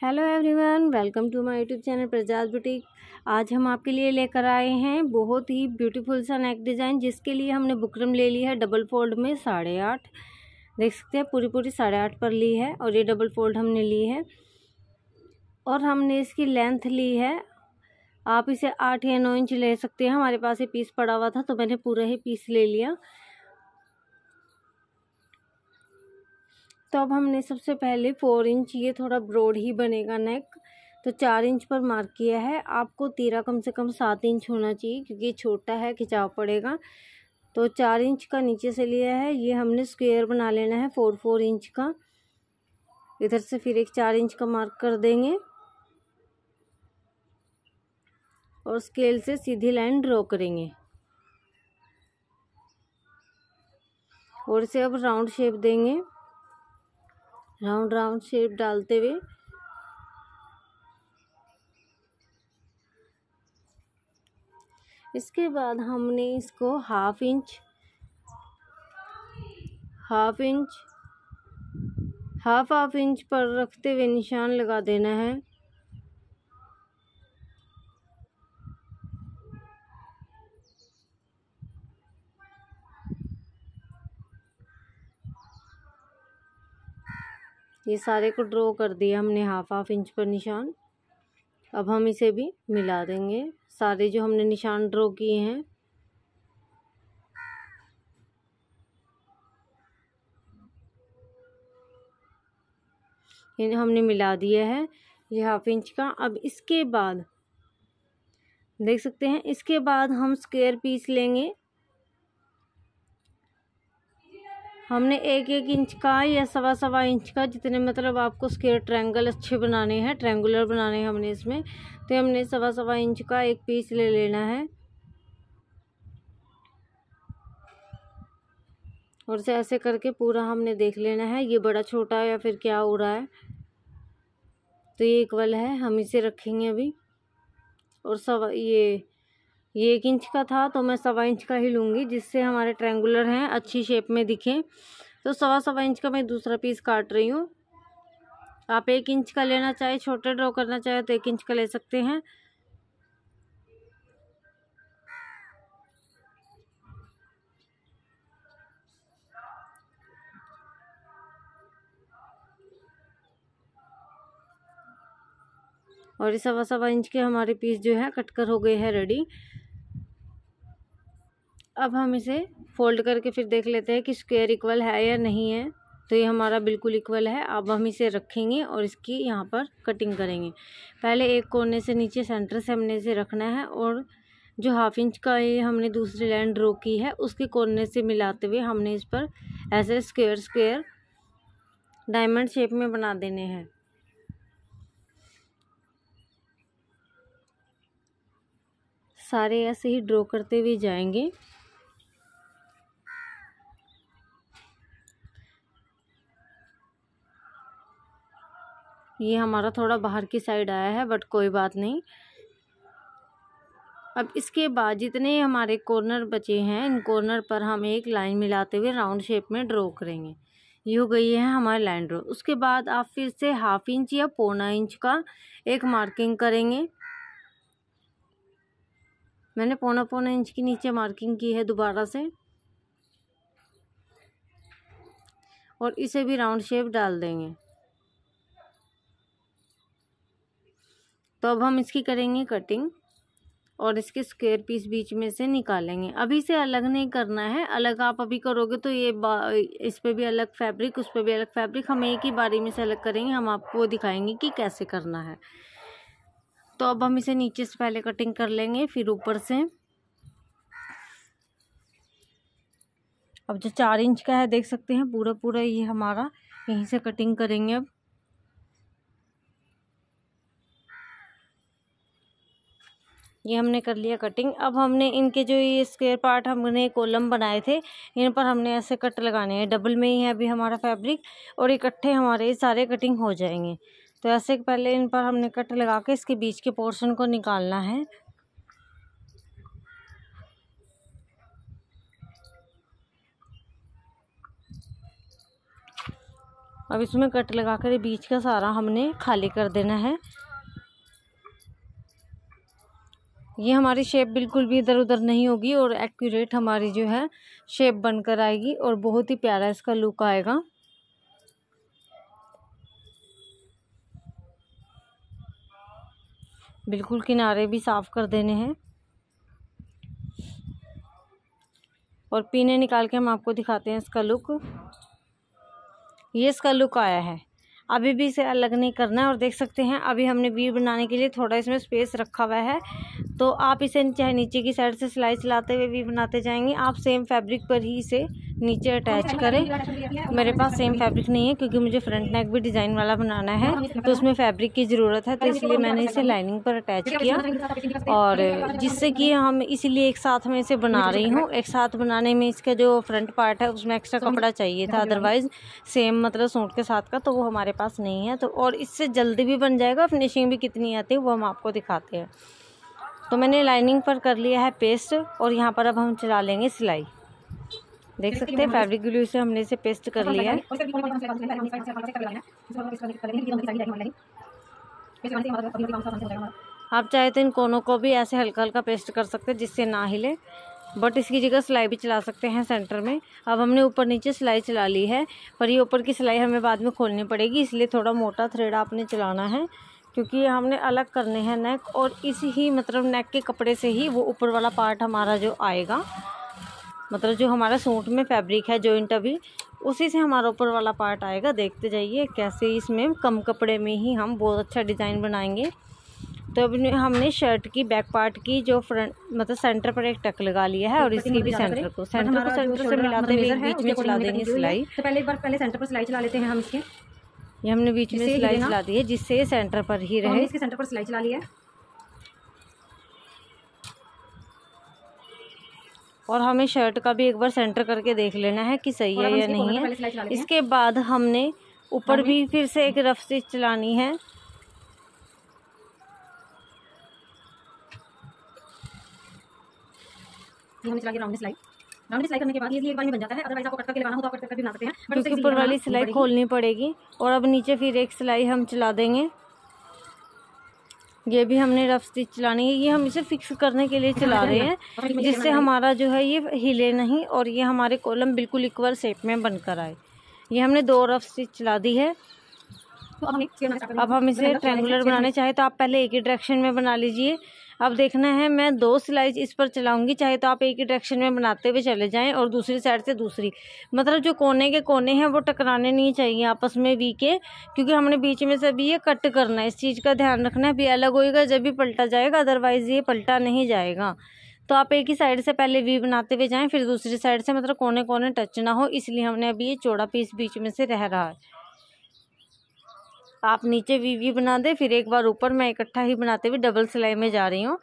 Hello everyone, welcome to my YouTube channel प्रजाज boutique. आज हम आपके लिए लेकर आए हैं बहुत ही ब्यूटीफुल सा नेक डिज़ाइन, जिसके लिए हमने बुकरम ले ली है डबल फोल्ड में 8.5। देख सकते हैं पूरी 8.5 पर ली है और ये डबल फोल्ड हमने ली है और हमने इसकी लेंथ ली है। आप इसे 8 या 9 इंच ले सकते हैं। हमारे पास ये पीस पड़ा हुआ था तो मैंने पूरा ही पीस ले लिया। तो अब हमने सबसे पहले 4 इंच, ये थोड़ा ब्रॉड ही बनेगा नेक, तो 4 इंच पर मार्क किया है। आपको तीरा कम से कम 7 इंच होना चाहिए क्योंकि छोटा है, खिंचाव पड़ेगा। तो 4 इंच का नीचे से लिया है। ये हमने स्क्वायर बना लेना है 4 इंच का। इधर से फिर एक 4 इंच का मार्क कर देंगे और स्केल से सीधी लाइन ड्रॉ करेंगे और इसे अब राउंड शेप देंगे। राउंड शेप डालते हुए इसके बाद हमने इसको हाफ इंच हाफ इंच पर रखते हुए निशान लगा देना है। ये सारे को ड्रॉ कर दिया हमने हाफ इंच पर निशान। अब हम इसे भी मिला देंगे, सारे जो हमने निशान ड्रॉ किए हैं। इन्हें हमने मिला दिया है, ये हाफ इंच का। अब इसके बाद देख सकते हैं, इसके बाद हम स्क्वायर पीस लेंगे। हमने 1-1 इंच का या 1.25 इंच का, जितने मतलब आपको स्क्वायर ट्रायंगल अच्छे बनाने हैं, ट्रायंगुलर बनाने हैं हमने इसमें, तो हमने 1.25 इंच का एक पीस ले लेना है और इसे ऐसे करके पूरा हमने देख लेना है ये बड़ा छोटा या फिर क्या हो रहा है। तो ये इक्वल है, हम इसे रखेंगे अभी। और ये 1 इंच का था तो मैं 1.25 इंच का ही लूँगी, जिससे हमारे ट्रायंगुलर हैं अच्छी शेप में दिखें। तो 1.25 इंच का मैं दूसरा पीस काट रही हूँ। आप 1 इंच का लेना चाहे, छोटा ड्रॉ करना चाहे तो 1 इंच का ले सकते हैं। और ये 1.25 इंच के हमारे पीस जो है कट कर हो गए हैं रेडी। अब हम इसे फोल्ड करके फिर देख लेते हैं कि स्क्वायर इक्वल है या नहीं है। तो ये हमारा बिल्कुल इक्वल है। अब हम इसे रखेंगे और इसकी यहाँ पर कटिंग करेंगे। पहले एक कोने से नीचे सेंटर से हमने इसे रखना है और जो हाफ इंच का ये हमने दूसरी लाइन ड्रॉ की है उसके कोने से मिलाते हुए हमने इस पर ऐसे स्क्वायर डायमंड शेप में बना देने हैं। सारे ऐसे ही ड्रॉ करते हुए जाएंगे। ये हमारा थोड़ा बाहर की साइड आया है बट कोई बात नहीं। अब इसके बाद जितने हमारे कॉर्नर बचे हैं, इन कॉर्नर पर हम एक लाइन मिलाते हुए राउंड शेप में ड्रॉ करेंगे। ये हो गई है हमारी लाइन ड्रॉ। उसके बाद आप फिर से हाफ इंच या 1.25 इंच का एक मार्किंग करेंगे। मैंने 1.25 इंच की नीचे मार्किंग की है दोबारा से और इसे भी राउंड शेप डाल देंगे। तो अब हम इसकी करेंगे कटिंग और इसके स्क्वायर पीस बीच में से निकालेंगे। अभी से अलग नहीं करना है, अलग आप अभी करोगे तो ये इस पे भी अलग फैब्रिक, उस पे भी अलग फैब्रिक, हम एक ही बारी में से अलग करेंगे। हम आपको दिखाएंगे कि कैसे करना है। तो अब हम इसे नीचे से पहले कटिंग कर लेंगे, फिर ऊपर से। अब जो 4 इंच का है देख सकते हैं, पूरा ये हमारा यहीं से कटिंग करेंगे। अब ये हमने कर लिया कटिंग। अब हमने इनके जो ये स्क्वायर पार्ट हमने कॉलम बनाए थे, इन पर हमने ऐसे कट लगाने हैं। डबल में ही है अभी हमारा फैब्रिक और इकट्ठे हमारे सारे कटिंग हो जाएंगे। तो ऐसे पहले इन पर हमने कट लगा के इसके बीच के पोर्शन को निकालना है। अब इसमें कट लगा कर बीच का सारा हमने खाली कर देना है। ये हमारी शेप बिल्कुल भी इधर उधर नहीं होगी और एक्यूरेट हमारी जो है शेप बनकर आएगी और बहुत ही प्यारा इसका लुक आएगा। बिल्कुल किनारे भी साफ कर देने हैं और पीने निकाल के हम आपको दिखाते हैं इसका लुक। ये इसका लुक आया है। अभी भी इसे अलग नहीं करना है और देख सकते हैं अभी हमने वी बनाने के लिए थोड़ा इसमें स्पेस रखा हुआ है, तो आप इसे चाहे नीचे की साइड से सिलाई चलाते हुए वी बनाते जाएंगे। आप सेम फैब्रिक पर ही इसे नीचे अटैच करें। मेरे पास सेम फैब्रिक नहीं है क्योंकि मुझे फ्रंट नेक भी डिज़ाइन वाला बनाना है, तो उसमें फैब्रिक की ज़रूरत है, तो इसलिए मैंने इसे लाइनिंग पर अटैच किया। और जिससे कि हम इसीलिए एक साथ में इसे बना रही हूँ। एक साथ बनाने में इसका जो फ्रंट पार्ट है उसमें एक्स्ट्रा कपड़ा चाहिए था, अदरवाइज़ सेम मतलब सूट के साथ का, तो वो हमारे पास नहीं है। तो और इससे जल्दी भी बन जाएगा, फिनिशिंग भी कितनी आती है वो हम आपको दिखाते हैं। तो मैंने लाइनिंग पर कर लिया है पेस्ट और यहाँ पर अब हम चला लेंगे सिलाई। देख सकते हैं फैब्रिक ग्लू से हमने इसे पेस्ट कर लिया है। आप चाहे तो इन कोनों को भी ऐसे हल्का हल्का पेस्ट कर सकते हैं जिससे ना हिले, बट इसकी जगह सिलाई भी चला सकते हैं सेंटर में। अब हमने ऊपर नीचे सिलाई चला ली है, पर ये ऊपर की सिलाई हमें बाद में खोलनी पड़ेगी, इसलिए थोड़ा मोटा थ्रेड आपने चलाना है क्योंकि ये हमने अलग करने हैं नेक, और इसी ही मतलब नेक के कपड़े से ही वो ऊपर वाला पार्ट हमारा जो आएगा, मतलब जो हमारा सूट में फैब्रिक है जॉइंट, अभी उसी से हमारा ऊपर वाला पार्ट आएगा। देखते जाइए कैसे इसमें कम कपड़े में ही हम बहुत अच्छा डिज़ाइन बनाएंगे। तो अभी हमने शर्ट की बैक पार्ट की जो फ्रंट मतलब सेंटर पर एक टक लगा लिया है और इसकी भी सेंटर को सेंटर से मिलाते हुए बीच में चला देंगे सिलाई। तो पहले एक बार पहले सेंटर पर सिलाई चला लेते हैं हम इसके। ये हमने बीच में सिलाई चला दी है जिससे ये सेंटर पर ही रहे। इसके सेंटर पर सिलाई चला लिया है और हमें शर्ट का भी एक बार सेंटर करके देख लेना है कि सही है या नहीं है। इसके बाद हमने ऊपर भी फिर से एक रफ स्टिच चलानी है। हमने चला के राउंड सिलाई करने के बाद ये एक बार में बन जाता है, अदरवाइज आपको कट करके लगाना हो तो आप कट करके भी बना सकते हैं, क्योंकि ऊपर वाली सिलाई खोलनी पड़ेगी। और अब नीचे फिर एक सिलाई हम चला देंगे। ये भी हमने रफ स्टिच चलानी है। ये हम इसे फिक्स करने के लिए चला रहे हैं जिससे हमारा जो है ये हिले नहीं और ये हमारे कॉलम बिल्कुल इक्वल शेप में बनकर आए। ये हमने 2 रफ स्टिच चला दी है। तो अब हम इसे ट्रायंगुलर बनाने चाहे तो आप पहले एक ही डायरेक्शन में बना लीजिए। अब देखना है मैं 2 सिलाई इस पर चलाऊंगी, चाहे तो आप एक ही डायरेक्शन में बनाते हुए चले जाएं और दूसरी साइड से दूसरी, मतलब जो कोने के कोने हैं वो टकराने नहीं चाहिए आपस में वी के, क्योंकि हमने बीच में से भी ये कट करना है। इस चीज़ का ध्यान रखना है, भी अलग होएगा जब भी पलटा जाएगा, अदरवाइज़ ये पलटा नहीं जाएगा। तो आप एक ही साइड से पहले वी बनाते हुए जाएँ, फिर दूसरी साइड से मतलब कोने कोने टच ना हो, इसलिए हमने अभी ये चौड़ा पीस बीच में से रह रहा है। आप नीचे वी बना दे, फिर एक बार ऊपर मैं इकट्ठा ही बनाते हुए डबल सिलाई में जा रही हूँ।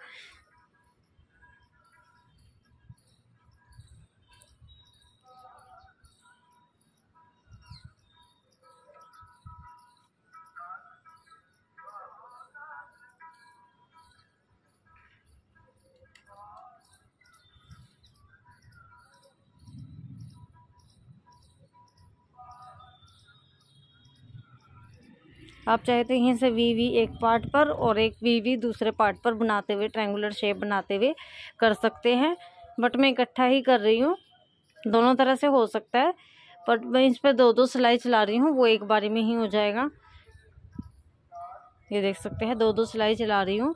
आप चाहे तो यहीं से वी एक पार्ट पर और एक वी दूसरे पार्ट पर बनाते हुए ट्रायंगुलर शेप बनाते हुए कर सकते हैं, बट मैं इकट्ठा ही कर रही हूँ। दोनों तरह से हो सकता है, बट मैं इस पर 2 सिलाई चला रही हूँ, वो एक बारी में ही हो जाएगा। ये देख सकते हैं 2 सिलाई चला रही हूँ,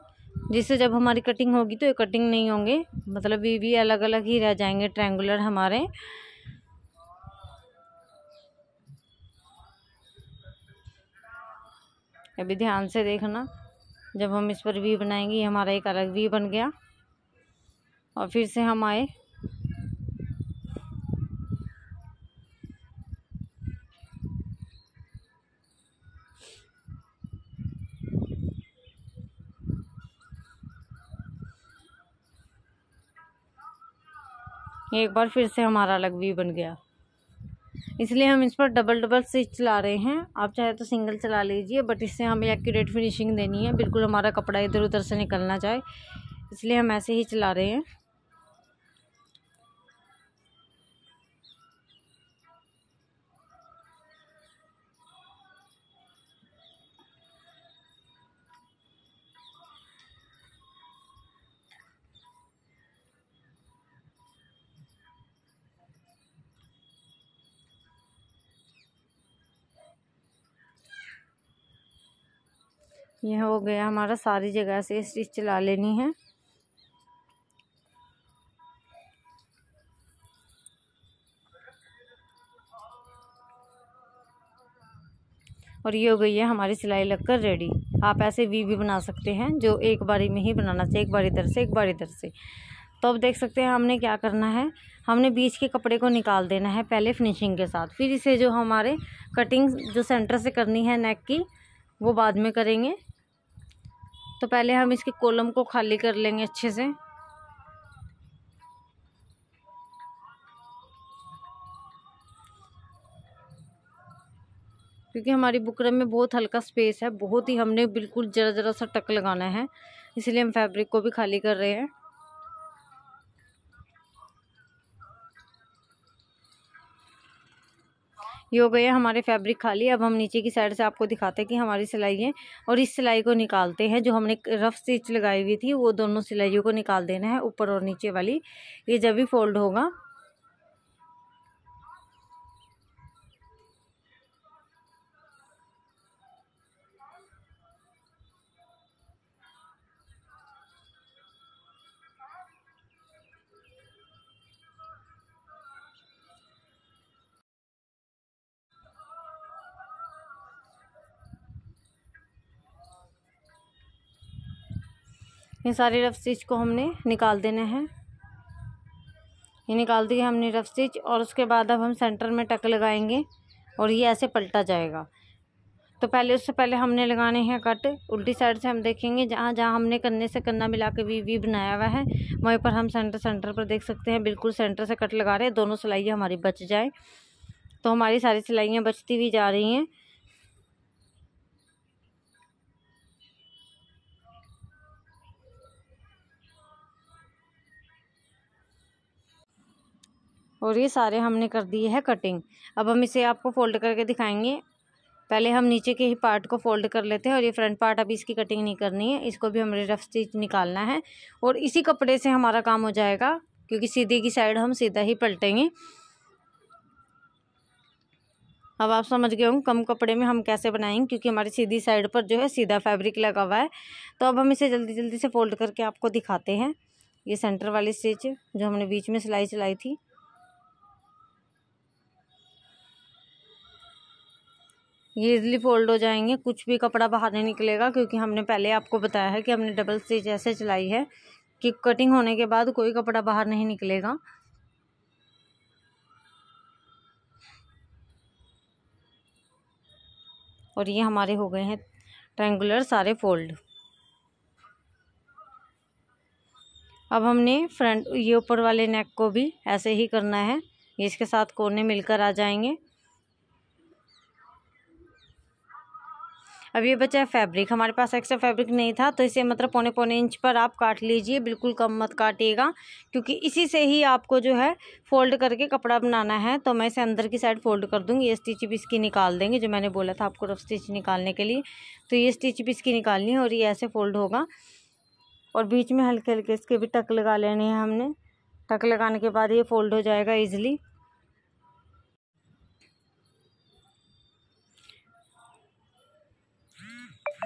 जिससे जब हमारी कटिंग होगी तो ये कटिंग नहीं होंगे, मतलब वी अलग अलग ही रह जाएंगे ट्रायंगुलर हमारे। अभी ध्यान से देखना, जब हम इस पर वी बनाएंगे हमारा एक अलग वी बन गया। और फिर से हम आए, एक बार फिर से हमारा अलग वी बन गया, इसलिए हम इस पर डबल स्टिच चला रहे हैं। आप चाहे तो सिंगल चला लीजिए, बट इससे हमें एक्यूरेट फिनिशिंग देनी है, बिल्कुल हमारा कपड़ा इधर उधर से निकलना चाहे, इसलिए हम ऐसे ही चला रहे हैं। ये हो गया हमारा, सारी जगह से स्टिच चला लेनी है। और ये हो गई है हमारी सिलाई लगकर रेडी। आप ऐसे वी भी बना सकते हैं, जो एक बारी में ही बनाना चाहिए, एक बार इधर से एक बार इधर से। तो अब देख सकते हैं हमने क्या करना है, हमने बीच के कपड़े को निकाल देना है पहले फिनिशिंग के साथ। फिर इसे जो हमारे कटिंग जो सेंटर से करनी है नेक की, वो बाद में करेंगे। तो पहले हम इसके कॉलम को खाली कर लेंगे अच्छे से। क्योंकि हमारी बुकरम में बहुत हल्का स्पेस है, बहुत ही हमने बिल्कुल जरा जरा सा टक लगाना है, इसलिए हम फैब्रिक को भी खाली कर रहे हैं। ये हो गया हमारे फैब्रिक खाली। अब हम नीचे की साइड से आपको दिखाते हैं कि हमारी सिलाई है, और इस सिलाई को निकालते हैं। जो हमने रफ स्टिच लगाई हुई थी वो दोनों सिलाइयों को निकाल देना है, ऊपर और नीचे वाली। ये जब भी फोल्ड होगा ये सारे रफ स्टिच को हमने निकाल देना है। ये निकाल दिए हमने रफ स्टिच, और उसके बाद अब हम सेंटर में टक लगाएंगे और ये ऐसे पलटा जाएगा। तो पहले उससे पहले हमने लगाने हैं कट। उल्टी साइड से हम देखेंगे, जहाँ जहाँ हमने कन्ने से कन्ना मिला के वी बनाया हुआ है, वहीं पर हम सेंटर पर देख सकते हैं बिल्कुल सेंटर से कट लगा रहे हैं, दोनों सिलाइयाँ हमारी बच जाए। तो हमारी सारी सिलाइयाँ बचती हुई जा रही हैं। और ये सारे हमने कर दिए है कटिंग। अब हम इसे आपको फोल्ड करके दिखाएंगे। पहले हम नीचे के ही पार्ट को फोल्ड कर लेते हैं, और ये फ्रंट पार्ट अभी इसकी कटिंग नहीं करनी है, इसको भी हमें रफ स्टिच निकालना है। और इसी कपड़े से हमारा काम हो जाएगा, क्योंकि सीधे की साइड हम सीधा ही पलटेंगे। अब आप समझ गए होंगे कम कपड़े में हम कैसे बनाएंगे, क्योंकि हमारी सीधी साइड पर जो है सीधा फैब्रिक लगा हुआ है। तो अब हम इसे जल्दी जल्दी से फोल्ड करके आपको दिखाते हैं। ये सेंटर वाली स्टिच जो हमने बीच में सिलाई चलाई थी, ये इजीली फोल्ड हो जाएंगे, कुछ भी कपड़ा बाहर नहीं निकलेगा। क्योंकि हमने पहले आपको बताया है कि हमने डबल स्टिच ऐसे चलाई है कि कटिंग होने के बाद कोई कपड़ा बाहर नहीं निकलेगा। और ये हमारे हो गए हैं ट्रायंगुलर सारे फोल्ड। अब हमने फ्रंट ये ऊपर वाले नेक को भी ऐसे ही करना है, ये इसके साथ कोने मिलकर आ जाएंगे। अब ये बचा है फैब्रिक। हमारे पास एक्स्ट्रा फैब्रिक नहीं था, तो इसे मतलब पौने पौने इंच पर आप काट लीजिए, बिल्कुल कम मत काटिएगा, क्योंकि इसी से ही आपको जो है फोल्ड करके कपड़ा बनाना है। तो मैं इसे अंदर की साइड फोल्ड कर दूँगी। ये स्टिच भी इसकी निकाल देंगे, जो मैंने बोला था आपको रफ स्टिच निकालने के लिए। तो ये स्टिच भी इसकी निकालनी है, और ये ऐसे फोल्ड होगा। और बीच में हल्के हल्के इसके भी टक लगा लेने हैं हमने। टक लगाने के बाद ये फोल्ड हो जाएगा ईजिली।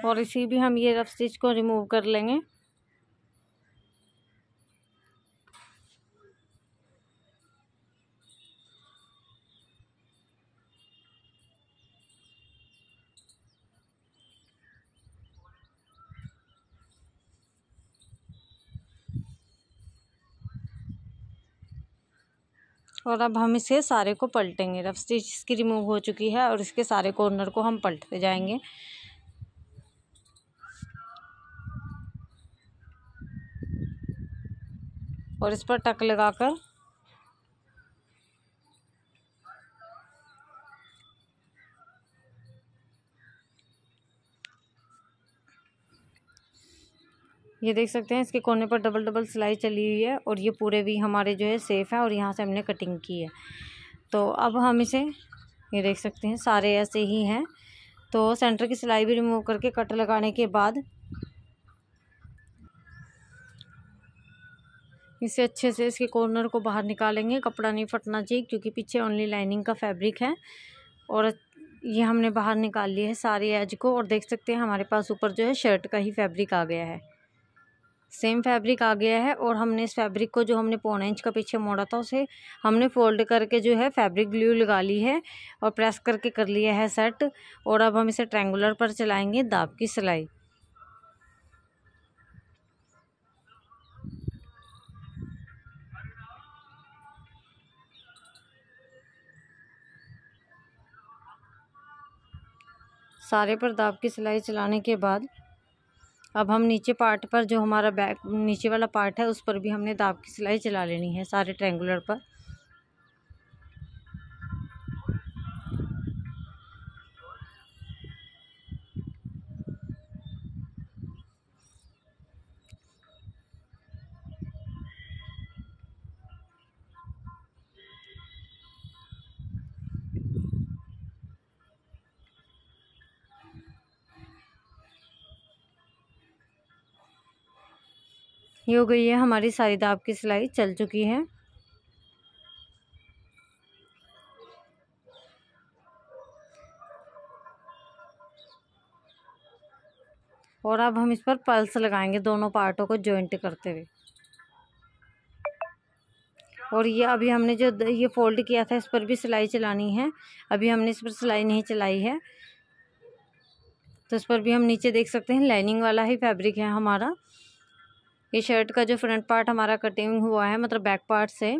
और इसी भी हम ये रफ स्टिच को रिमूव कर लेंगे। और अब हम इसे सारे को पलटेंगे। रफ स्टिच इसकी रिमूव हो चुकी है, और इसके सारे कॉर्नर को हम पलटते जाएंगे। और इस पर टक लगाकर ये देख सकते हैं इसके कोने पर डबल डबल सिलाई चली हुई है, और ये पूरे भी हमारे जो है सेफ है, और यहाँ से हमने कटिंग की है। तो अब हम इसे ये देख सकते हैं सारे ऐसे ही हैं। तो सेंटर की सिलाई भी रिमूव करके कट लगाने के बाद इसे अच्छे से इसके कॉर्नर को बाहर निकालेंगे। कपड़ा नहीं फटना चाहिए, क्योंकि पीछे ओनली लाइनिंग का फैब्रिक है। और ये हमने बाहर निकाल लिया है सारी एज को, और देख सकते हैं हमारे पास ऊपर जो है शर्ट का ही फैब्रिक आ गया है, सेम फैब्रिक आ गया है। और हमने इस फैब्रिक को जो हमने 1.25 इंच का पीछे मोड़ा था उसे हमने फोल्ड करके जो है फैब्रिक ग्लू लगा ली है और प्रेस करके कर लिया है सेट। और अब हम इसे ट्रायंगुलर पर चलाएंगे दाब की सिलाई। सारे पर दाब की सिलाई चलाने के बाद अब हम नीचे पार्ट पर जो हमारा बैक नीचे वाला पार्ट है उस पर भी हमने दाब की सिलाई चला लेनी है सारे ट्रायंगुलर पर। ये हो गई है हमारी सारी दाब की सिलाई चल चुकी है। और अब हम इस पर पल्स लगाएंगे दोनों पार्टों को जॉइंट करते हुए। और ये अभी हमने जो ये फोल्ड किया था इस पर भी सिलाई चलानी है, अभी हमने इस पर सिलाई नहीं चलाई है, तो इस पर भी हम नीचे देख सकते हैं लाइनिंग वाला ही फैब्रिक है हमारा। ये शर्ट का जो फ्रंट पार्ट हमारा कटिंग हुआ है मतलब बैक पार्ट से,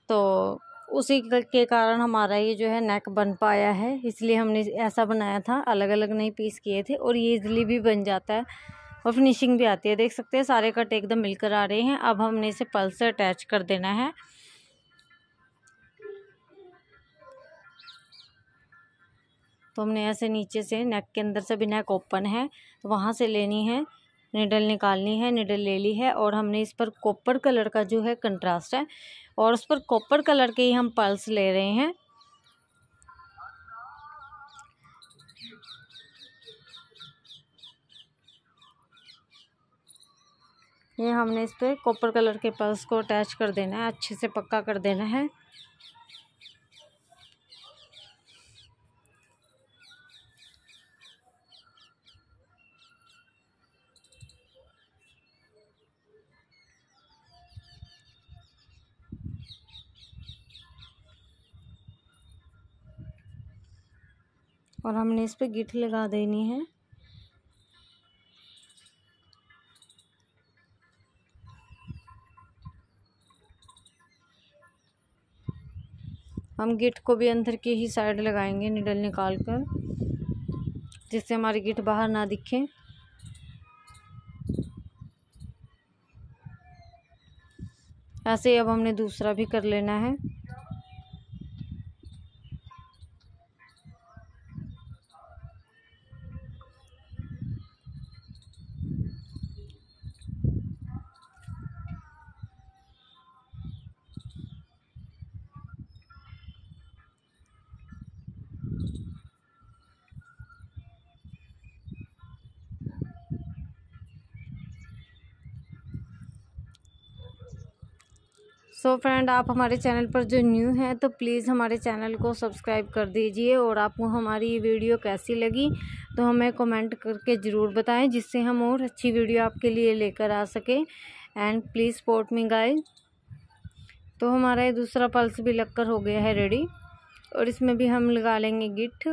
तो उसी के कारण हमारा ये जो है नेक बन पाया है, इसलिए हमने ऐसा बनाया था, अलग अलग नहीं पीस किए थे। और ये इजीली भी बन जाता है और फिनिशिंग भी आती है। देख सकते हैं सारे कट एकदम मिलकर आ रहे हैं। अब हमने इसे पल्स से अटैच कर देना है। तो हमने ऐसे नीचे से नेक के अंदर से भी नेक ओपन है तो वहाँ से लेनी है, निडल निकालनी है, निडल ले ली है। और हमने इस पर कॉपर कलर का जो है कंट्रास्ट है और उस पर कॉपर कलर के ही हम पल्स ले रहे हैं। ये हमने इस पर कॉपर कलर के पल्स को अटैच कर देना है, अच्छे से पक्का कर देना है। और हमने इस पर गिठ लगा देनी है। हम गिठ को भी अंदर की ही साइड लगाएंगे निडल निकाल कर, जिससे हमारी गिठ बाहर ना दिखे। ऐसे ही अब हमने दूसरा भी कर लेना है। सो फ्रेंड, आप हमारे चैनल पर जो न्यू हैं तो प्लीज़ हमारे चैनल को सब्सक्राइब कर दीजिए। और आपको हमारी ये वीडियो कैसी लगी तो हमें कमेंट करके ज़रूर बताएं, जिससे हम और अच्छी वीडियो आपके लिए लेकर आ सकें। And please support me guys. तो हमारा ये दूसरा पल्स भी लगकर हो गया है रेडी, और इसमें भी हम लगा लेंगे गिठ।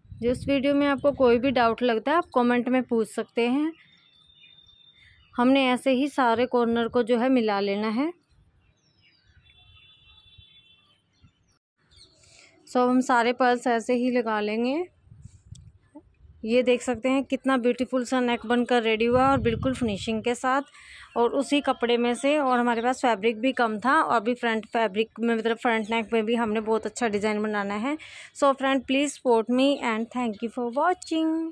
जो इस वीडियो में आपको कोई भी डाउट लगता है आप कमेंट में पूछ सकते हैं। हमने ऐसे ही सारे कॉर्नर को जो है मिला लेना है। सो हम सारे पर्ल्स ऐसे ही लगा लेंगे। ये देख सकते हैं कितना ब्यूटीफुल सा नेक बनकर रेडी हुआ और बिल्कुल फिनिशिंग के साथ, और उसी कपड़े में से। और हमारे पास फैब्रिक भी कम था और भी फ्रंट फैब्रिक में मतलब फ्रंट नेक में भी हमने बहुत अच्छा डिज़ाइन बनाना है। So friend, please support me and thank you for watching.